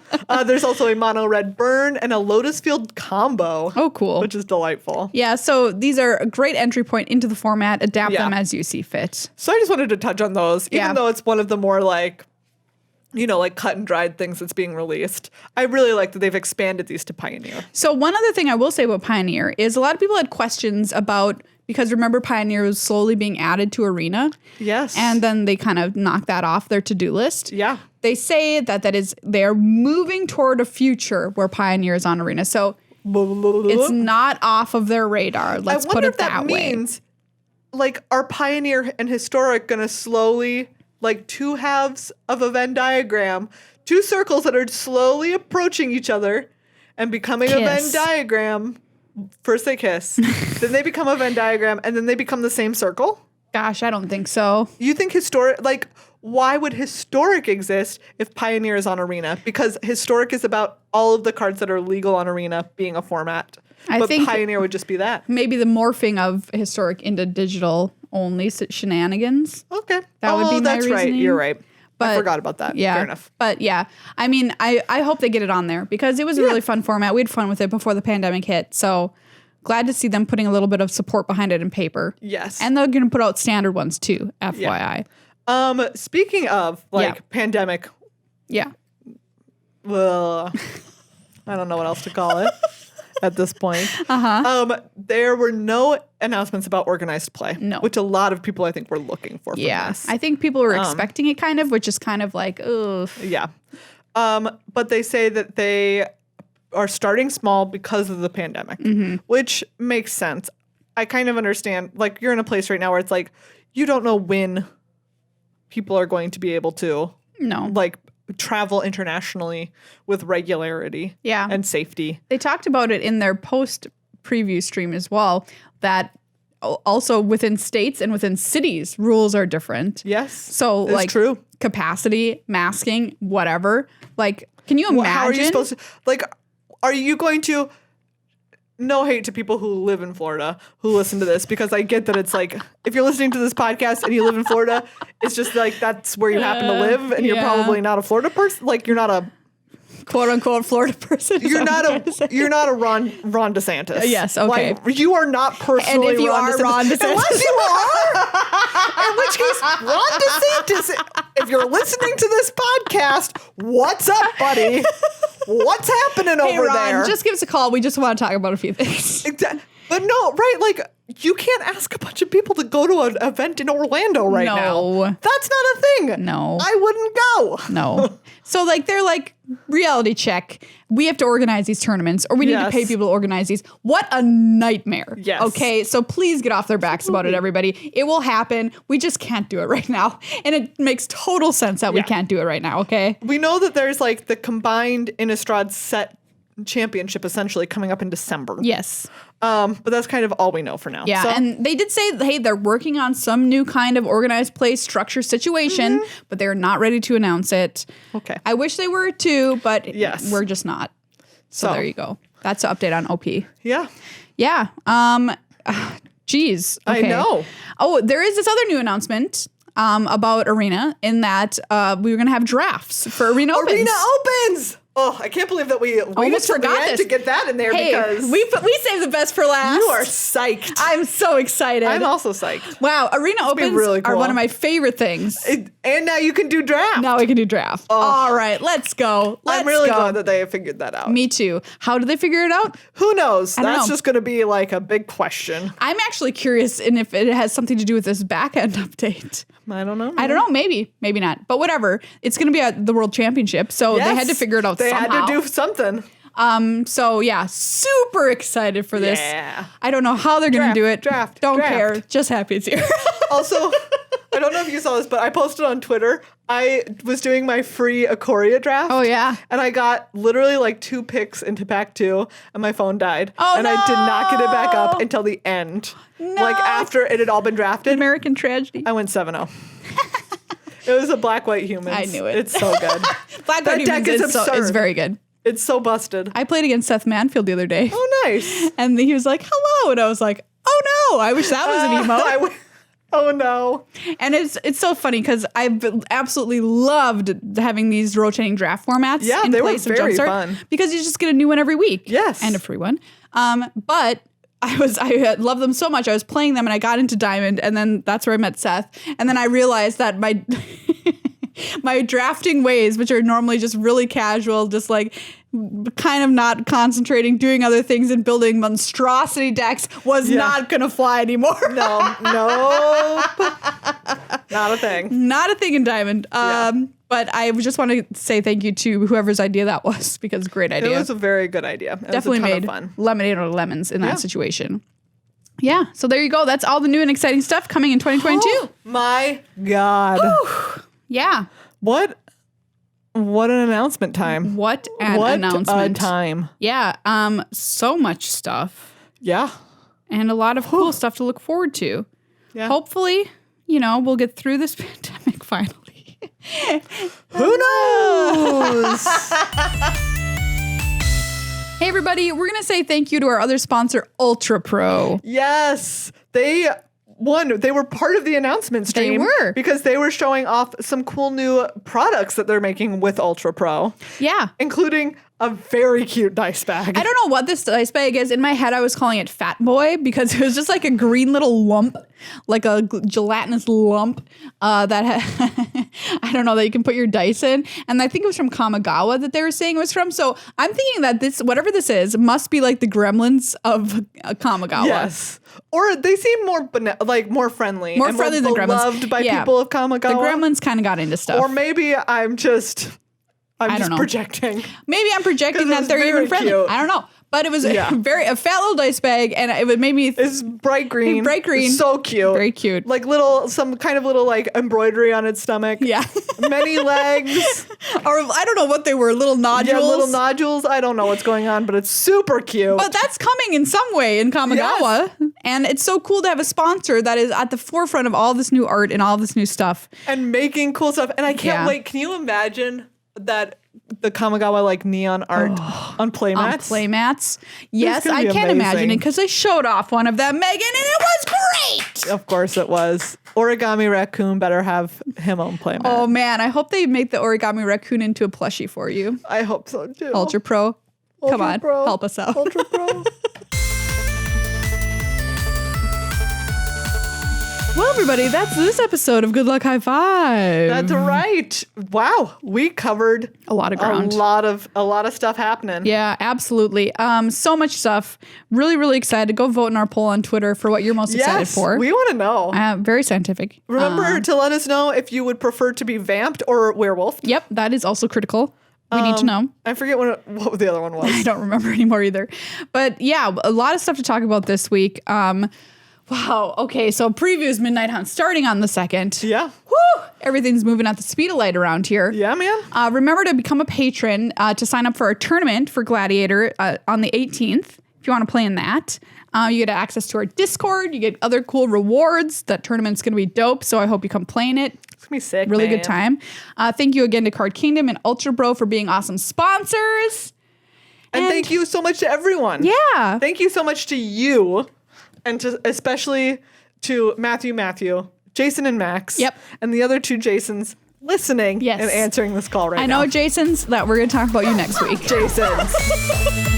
There's also a mono red burn and a Lotus Field combo. Oh, cool. Which is delightful. Yeah, so these are a great entry point into the format. Adapt them as you see fit. So I just wanted to touch on those, even though it's one of the more like, like cut and dried things that's being released. I really like that they've expanded these to Pioneer. So one other thing I will say about Pioneer is a lot of people had questions about, because remember Pioneer was slowly being added to Arena? Yes. And then they kind of knocked that off their to-do list. Yeah. they say they're moving toward a future where Pioneer is on Arena. So it's not off of their radar. Let's put it that way. Means, like, are Pioneer and Historic going to slowly, like, two halves of a Venn diagram, two circles that are slowly approaching each other and becoming a Venn diagram? First they kiss, then they become a Venn diagram, and then they become the same circle? Gosh, I don't think so. You think Historic, like, why would Historic exist if Pioneer is on Arena? Because Historic is about all of the cards that are legal on Arena being a format. But Pioneer would just be that. Maybe the morphing of Historic into digital only shenanigans. Okay. That would be my that's reasoning. Right. You're right. But, I forgot about that. Yeah. Fair enough. But yeah, I mean, I hope they get it on there because it was a really fun format. We had fun with it before the pandemic hit. So glad to see them putting a little bit of support behind it in paper. Yes. And they're going to put out standard ones too, FYI. Yeah. Speaking of pandemic. Yeah. Well, I don't know what else to call it at this point. There were no announcements about organized play. No. Which a lot of people I think were looking for. Yeah. This. I think people were expecting it kind of, which is kind of like, ugh. Yeah. But they say that they are starting small because of the pandemic, which makes sense. I kind of understand. Like, you're in a place right now where it's like, you don't know when people are going to be able to like travel internationally with regularity and safety. They talked about it in their post preview stream as well, that also within states and within cities, rules are different. Yes. So like true. Capacity, masking, whatever. Like, can you imagine? How are you supposed to, like, are you going to, no hate to people who live in Florida who listen to this, because I get that it's like, if you're listening to this podcast and you live in Florida, it's just like, that's where you happen to live and you're probably not a Florida person. Like, you're not a quote unquote Florida person. You're not a Ron DeSantis. Yes, okay. Like, you are not personally and if you Ron are DeSantis. Ron DeSantis. Unless you are. In which case, Ron DeSantis, if you're listening to this podcast, what's up, buddy? What's happening over Ron, there? Just give us a call. We just want to talk about a few things. Exactly. But no, right? Like, you can't ask a bunch of people to go to an event in Orlando right now. That's not a thing. No. I wouldn't go. No. So, like, they're like, reality check. We have to organize these tournaments, or we need to pay people to organize these. What a nightmare. Yes. Okay, so please get off their backs about it, everybody. It will happen. We just can't do it right now. And it makes total sense that we can't do it right now, okay? We know that there's, like, the combined Innistrad set championship essentially coming up in December. Yes. But that's kind of all we know for now. Yeah, and they did say, hey, they're working on some new kind of organized play structure situation, but they're not ready to announce it. Okay. I wish they were too, but we're just not. So there you go. That's an update on OP. Yeah. Yeah. Geez. Okay. I know. Oh, there is this other new announcement about Arena in that we were going to have drafts for Arena Opens. Arena Opens! Oh, I can't believe that we almost forgot this to get that in there because we saved the best for last. You are psyched. I'm so excited. I'm also psyched. Wow, Arena Opens really cool. Are one of my favorite things. And now you can do draft. Now we can do draft. Oh. All right, let's go. I'm really glad that they have figured that out. Me too. How did they figure it out? Who knows? That's just going to be like a big question. I'm actually curious if it has something to do with this back-end update. I don't know. I don't know. Maybe not. But whatever. It's going to be at the World Championship, so they had to figure it out somehow. They had to do something. So yeah, super excited for this. Yeah. I don't know how they're going to do it. Don't care. Just happy it's here. Also, I don't know if you saw this, but I posted on Twitter. I was doing my free Ikoria draft. Oh, yeah. And I got literally like 2 picks into pack 2 and my phone died. Oh, and I did not get it back up until the end. No. Like after it had all been drafted. American tragedy. I went 7-0. It was a black-white humans. I knew it. It's so good. Black-white humans is absurd. It's very good. It's so busted. I played against Seth Manfield the other day. Oh, nice. And he was like, hello. And I was like, oh, no. I wish that was an emote. Oh, no. And it's so funny because I've absolutely loved having these rotating draft formats. Yeah, in they were place of very Jumpstart fun. Because you just get a new one every week. Yes. And a free one. But I love them so much. I was playing them and I got into Diamond, and then that's where I met Seth. And then I realized that my my drafting ways, which are normally just really casual, just like kind of not concentrating, doing other things and building monstrosity decks, was not going to fly anymore. No. Not a thing. Not a thing in Diamond. But But I just want to say thank you to whoever's idea that was, because great idea. It was a very good idea. It Definitely was a ton made of fun. lemonade out of lemons in that situation. Yeah, so there you go. That's all the new and exciting stuff coming in 2022. Oh my God. Whew. Yeah. What an announcement time. What an announcement. A time. Yeah, so much stuff. Yeah. And a lot of cool stuff to look forward to. Yeah. Hopefully, we'll get through this pandemic finally. Who knows? Hey, everybody, we're going to say thank you to our other sponsor, Ultra Pro. Yes. They were part of the announcement stream. They were. Because they were showing off some cool new products that they're making with Ultra Pro. Yeah. Including a very cute dice bag. I don't know what this dice bag is. In my head, I was calling it Fat Boy because it was just like a green little lump, like a gelatinous lump that I don't know, that you can put your dice in. And I think it was from Kamagawa that they were saying it was from. So I'm thinking that this, whatever this is, must be like the Gremlins of Kamagawa. Yes. Or they seem more more friendly. More friendly than Gremlins. Loved by people of Kamagawa. The Gremlins kind of got into stuff. Or maybe I'm just projecting. Maybe I'm projecting that they're even friendly. Cute. I don't know. But it was a fat little dice bag, and it made me... It's bright green. Bright green. It's so cute. Very cute. Like some kind of little embroidery on its stomach. Yeah. Many legs. Or I don't know what they were, little nodules. Yeah, little nodules. I don't know what's going on, but it's super cute. But that's coming in some way in Kamagawa. Yes. And it's so cool to have a sponsor that is at the forefront of all this new art and all this new stuff. And making cool stuff. And I can't wait. Can you imagine that... the Kamigawa neon art on playmats? On playmats. Yes, I can imagine it because I showed off one of them, Meghan, and it was great. Of course it was. Origami Raccoon better have him on playmat. Oh man, I hope they make the Origami Raccoon into a plushie for you. I hope so too. Ultra Pro. Come on, help us out. Ultra Pro. Well, everybody, that's this episode of Good Luck High Five. That's right. Wow, we covered a lot of ground. A lot of stuff happening. Yeah, absolutely. So much stuff. Really, really excited. Go vote in our poll on Twitter for what you're most excited for. We want to know. Very scientific. Remember to let us know if you would prefer to be vamped or werewolf. Yep, that is also critical. We need to know. I forget what the other one was. I don't remember anymore either. But yeah, a lot of stuff to talk about this week. Wow. Okay. So previews Midnight Hunt starting on the 2nd. Yeah. Woo! Everything's moving at the speed of light around here. Yeah, man. Remember to become a patron to sign up for our tournament for Gladiator on the 18th. If you want to play in that, you get access to our Discord. You get other cool rewards. That tournament's going to be dope. So I hope you come play in it. It's going to be sick. Really good time. Thank you again to Card Kingdom and Ultra Bro for being awesome sponsors. And thank you so much to everyone. Yeah. Thank you so much to you. And especially to Matthew, Jason, and Max. Yep. And the other 2 Jasons listening and answering this call right now. I know Jasons that we're going to talk about you next week. Jasons.